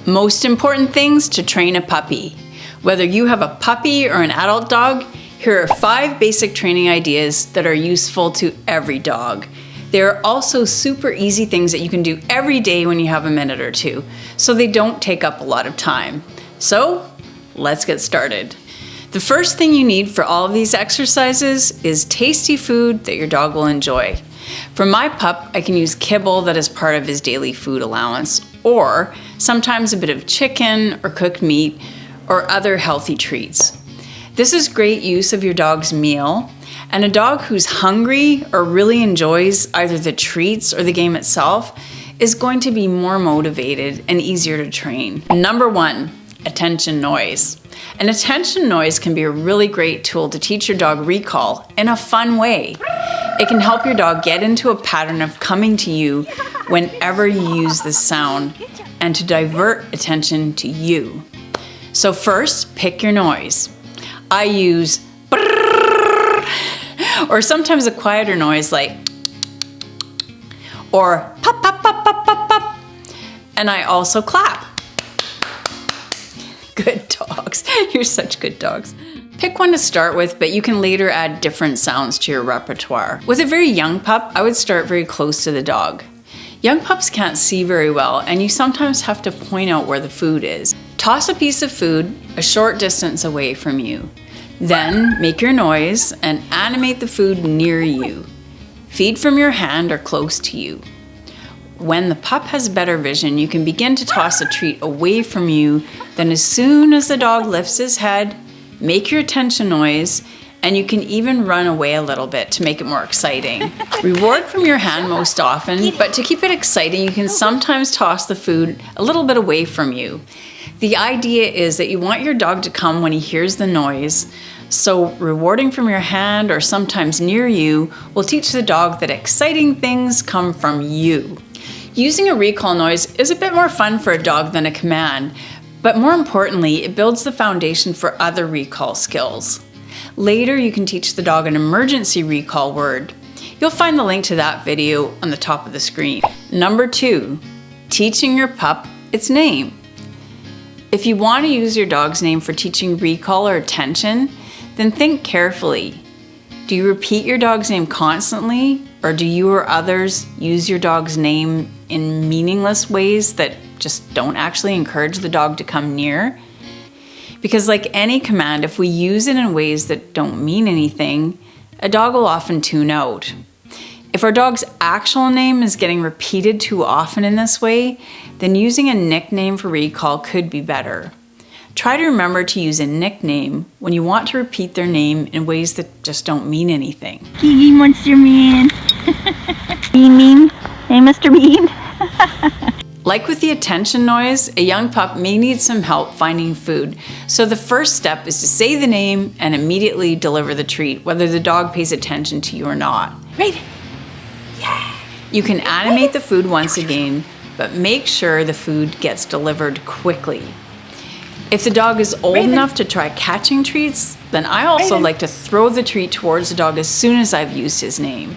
Most important things to train a puppy. Whether you have a puppy or an adult dog, here are 5 basic training ideas that are useful to every dog. They are also super easy things that you can do every day when you have a minute or two, so they don't take up a lot of time. So, let's get started. The first thing you need for all of these exercises is tasty food that your dog will enjoy. For my pup, I can use kibble that is part of his daily food allowance, or sometimes a bit of chicken or cooked meat or other healthy treats. This is great use of your dog's meal, and a dog who's hungry or really enjoys either the treats or the game itself is going to be more motivated and easier to train. Number 1, attention noise. An attention noise can be a really great tool to teach your dog recall in a fun way. It can help your dog get into a pattern of coming to you whenever you use this sound and to divert attention to you. So first, pick your noise. I use brrrr, or sometimes a quieter noise like or pop, pop, pop, pop, pop, pop. And I also clap. Good dogs. You're such good dogs. Pick one to start with, but you can later add different sounds to your repertoire. With a very young pup, I would start very close to the dog. Young pups can't see very well, and you sometimes have to point out where the food is. Toss a piece of food a short distance away from you. Then make your noise and animate the food near you. Feed from your hand or close to you. When the pup has better vision, you can begin to toss a treat away from you. Then as soon as the dog lifts his head, make your attention noise, and you can even run away a little bit to make it more exciting. Reward from your hand most often, but to keep it exciting, you can sometimes toss the food a little bit away from you. The idea is that you want your dog to come when he hears the noise, so rewarding from your hand or sometimes near you will teach the dog that exciting things come from you. Using a recall noise is a bit more fun for a dog than a command, but more importantly, it builds the foundation for other recall skills. Later, you can teach the dog an emergency recall word. You'll find the link to that video on the top of the screen. Number 2, teaching your pup its name. If you want to use your dog's name for teaching recall or attention, then think carefully. Do you repeat your dog's name constantly, or do you or others use your dog's name in meaningless ways that just don't actually encourage the dog to come near? Because like any command, if we use it in ways that don't mean anything, a dog will often tune out. If our dog's actual name is getting repeated too often in this way, then using a nickname for recall could be better. Try to remember to use a nickname when you want to repeat their name in ways that just don't mean anything. Kiki Monster Man. Bean Bean. Hey, Mr. Bean. Like with the attention noise, a young pup may need some help finding food. So the first step is to say the name and immediately deliver the treat, whether the dog pays attention to you or not. Raven. Yeah. You can animate the food once again, but make sure the food gets delivered quickly. If the dog is old enough to try catching treats, then I also like to throw the treat towards the dog as soon as I've used his name.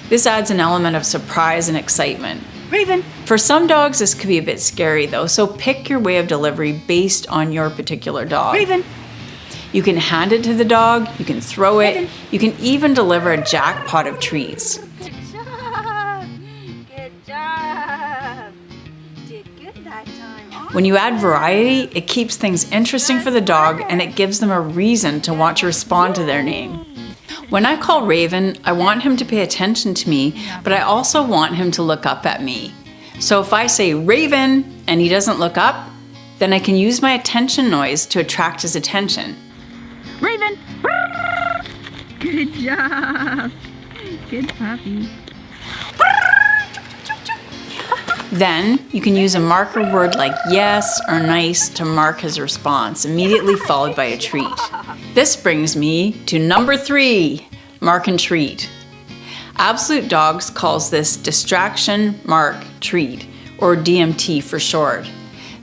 This adds an element of surprise and excitement. Raven. For some dogs, this could be a bit scary though, so pick your way of delivery based on your particular dog. Raven. You can hand it to the dog, you can throw it, you can even deliver a jackpot of treats. Good job. Good job. Did good that time. Awesome. When you add variety, it keeps things interesting for the dog and it gives them a reason to want to respond to their name. When I call Raven, I want him to pay attention to me, but I also want him to look up at me. So if I say Raven and he doesn't look up, then I can use my attention noise to attract his attention. Raven. Good job. Good puppy. Then you can use a marker word like yes or nice to mark his response, immediately followed by a treat. This brings me to number 3, mark and treat. Absolute Dogs calls this distraction, mark, treat, or DMT for short.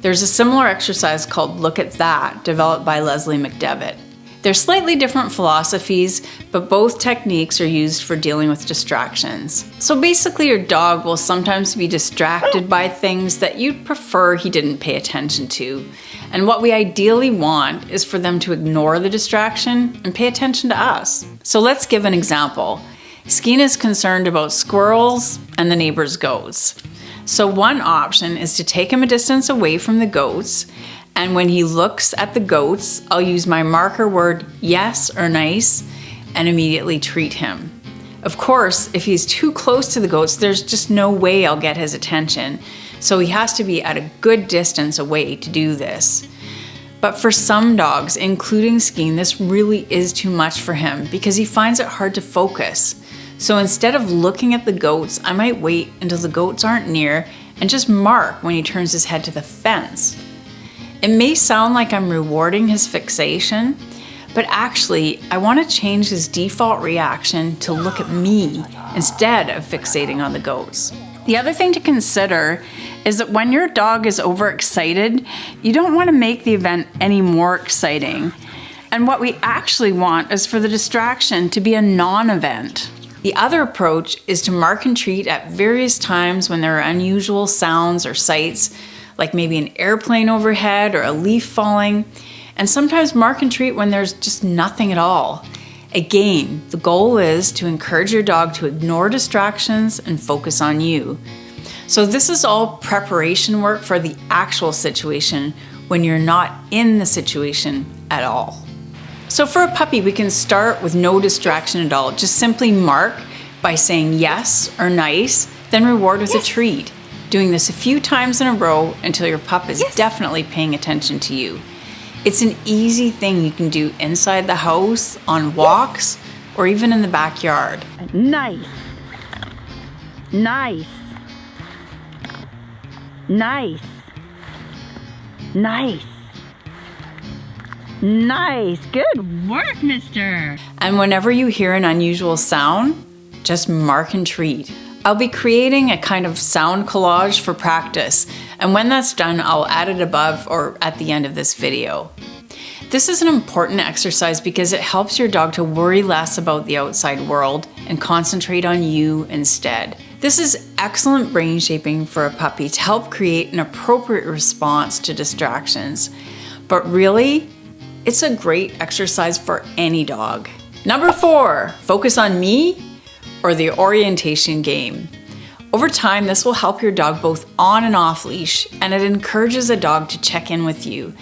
There's a similar exercise called Look at That, developed by Leslie McDevitt. They're slightly different philosophies, but both techniques are used for dealing with distractions. So basically, your dog will sometimes be distracted by things that you'd prefer he didn't pay attention to. And what we ideally want is for them to ignore the distraction and pay attention to us. So let's give an example. Skeen is concerned about squirrels and the neighbor's goats. So one option is to take him a distance away from the goats, and when he looks at the goats, I'll use my marker word yes or nice and immediately treat him. Of course, if he's too close to the goats, there's just no way I'll get his attention. So he has to be at a good distance away to do this. But for some dogs, including Skeen, this really is too much for him because he finds it hard to focus. So instead of looking at the goats, I might wait until the goats aren't near and just mark when he turns his head to the fence. It may sound like I'm rewarding his fixation, but actually I want to change his default reaction to look at me instead of fixating on the goats. The other thing to consider is that when your dog is overexcited, you don't want to make the event any more exciting. And what we actually want is for the distraction to be a non-event. The other approach is to mark and treat at various times when there are unusual sounds or sights, like maybe an airplane overhead or a leaf falling, and sometimes mark and treat when there's just nothing at all. Again, the goal is to encourage your dog to ignore distractions and focus on you. So this is all preparation work for the actual situation when you're not in the situation at all. So for a puppy, we can start with no distraction at all. Just simply mark by saying yes or nice, then reward with a treat. Doing this a few times in a row until your pup is definitely paying attention to you. It's an easy thing you can do inside the house, on walks, or even in the backyard. Nice. Nice. Nice. Nice. Nice. Good work, mister. And whenever you hear an unusual sound, just mark and treat. I'll be creating a kind of sound collage for practice, and when that's done, I'll add it above or at the end of this video. This is an important exercise because it helps your dog to worry less about the outside world and concentrate on you instead. This is excellent brain shaping for a puppy to help create an appropriate response to distractions. But really, it's a great exercise for any dog. Number 4, focus on me or the orientation game. Over time, this will help your dog both on and off leash, and it encourages a dog to check in with you.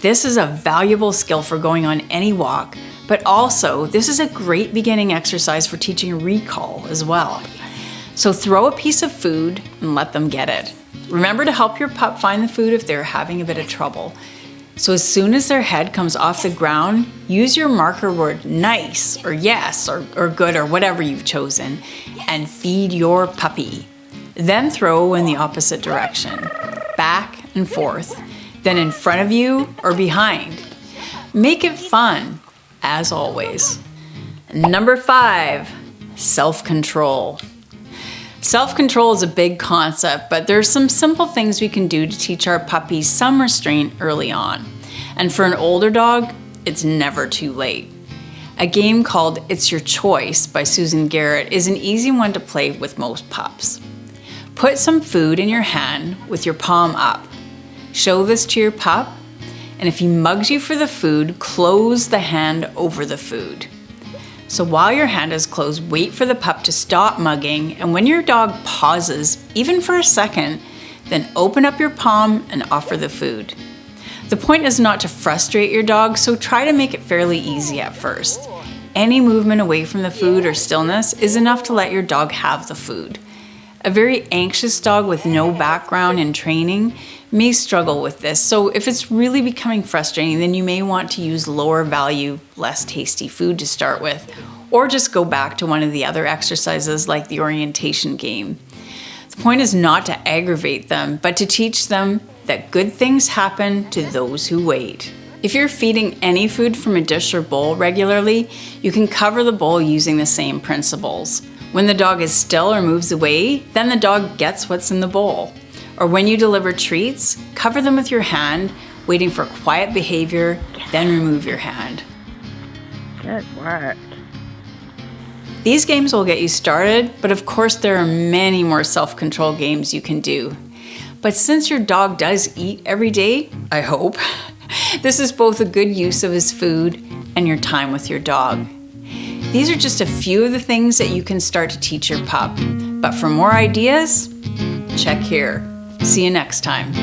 This is a valuable skill for going on any walk, but also this is a great beginning exercise for teaching recall as well. So throw a piece of food and let them get it. Remember to help your pup find the food if they're having a bit of trouble. So as soon as their head comes off the ground, use your marker word nice or yes or good or whatever you've chosen and feed your puppy. Then throw in the opposite direction, back and forth, then in front of you or behind. Make it fun, as always. Number 5, self-control. Self-control is a big concept, but there's some simple things we can do to teach our puppies some restraint early on. And for an older dog, it's never too late. A game called It's Your Choice by Susan Garrett is an easy one to play with most pups. Put some food in your hand with your palm up. Show this to your pup, and if he mugs you for the food, close the hand over the food. So while your hand is closed, wait for the pup to stop mugging, and when your dog pauses, even for a second, then open up your palm and offer the food. The point is not to frustrate your dog, so try to make it fairly easy at first. Any movement away from the food or stillness is enough to let your dog have the food. A very anxious dog with no background in training may struggle with this, so if it's really becoming frustrating, then you may want to use lower value, less tasty food to start with, or just go back to one of the other exercises like the orientation game. The point is not to aggravate them, but to teach them that good things happen to those who wait. If you're feeding any food from a dish or bowl regularly, you can cover the bowl using the same principles. When the dog is still or moves away, then the dog gets what's in the bowl. Or when you deliver treats, cover them with your hand, waiting for quiet behavior, then remove your hand. Good work. These games will get you started, but of course there are many more self-control games you can do. But since your dog does eat every day, I hope, this is both a good use of his food and your time with your dog. These are just a few of the things that you can start to teach your pup. But for more ideas, check here. See you next time.